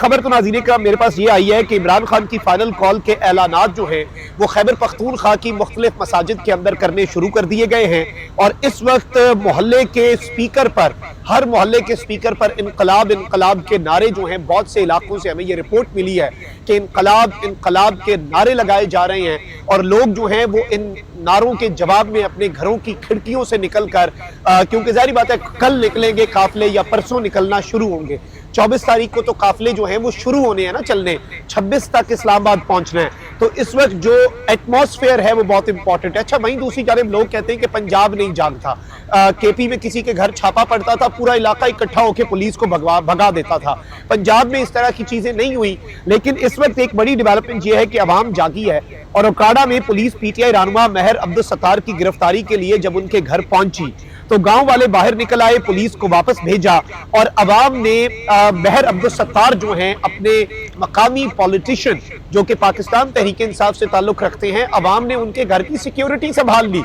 खबर तो नाज़रीन इकराम मेरे पास ये आई है कि इमरान खान की फाइनल कॉल के ऐलानात जो हैं वो खैबर पख्तूनख्वा की मुख्तलिफ मसाजिद के अंदर करने शुरू कर दिए गए हैं। और इस वक्त मोहल्ले के स्पीकर पर, हर मोहल्ले के स्पीकर पर इनकलाब इनकलाब के नारे जो हैं, बहुत से इलाकों से हमें ये रिपोर्ट मिली है कि इनकलाब इनकलाब के नारे लगाए जा रहे हैं। और लोग जो हैं वो इन नारों के जवाब में अपने घरों की खिड़कियों से निकल कर, क्योंकि जाहिर बात है कल निकलेंगे काफिले या परसों निकलना शुरू होंगे, 24 तारीख को तो काफिले जो हैं वो शुरू होने हैं ना चलने, 26 तक इस्लामाबाद पहुंचना है। तो इस वक्त जो एटमॉस्फेयर है वो बहुत इंपॉर्टेंट है। अच्छा, वहीं दूसरी जानब लोग कहते हैं कि पंजाब नहीं जागता, केपी में किसी के घर छापा पड़ता था, पूरा इलाका इकट्ठा होकर पुलिस को भगा देता था। पंजाब में इस तरह की चीजें नहीं हुई, लेकिन इस वक्त एक बड़ी डेवलपमेंट ये है कि अवाम जागी है। और ओकाड़ा में पुलिस पीटीआई रहनुमा महर अब्दुल सत्तार की गिरफ्तारी के लिए जब उनके घर पहुंची तो गांव वाले बाहर निकल आए, पुलिस को वापस भेजा और अवाम ने महर अब्दुल सत्तार जो हैं, अपने मकामी पॉलिटिशियन जो कि पाकिस्तान तहरीक इंसाफ से ताल्लुक रखते हैं, अवाम ने उनके घर की सिक्योरिटी संभाल ली।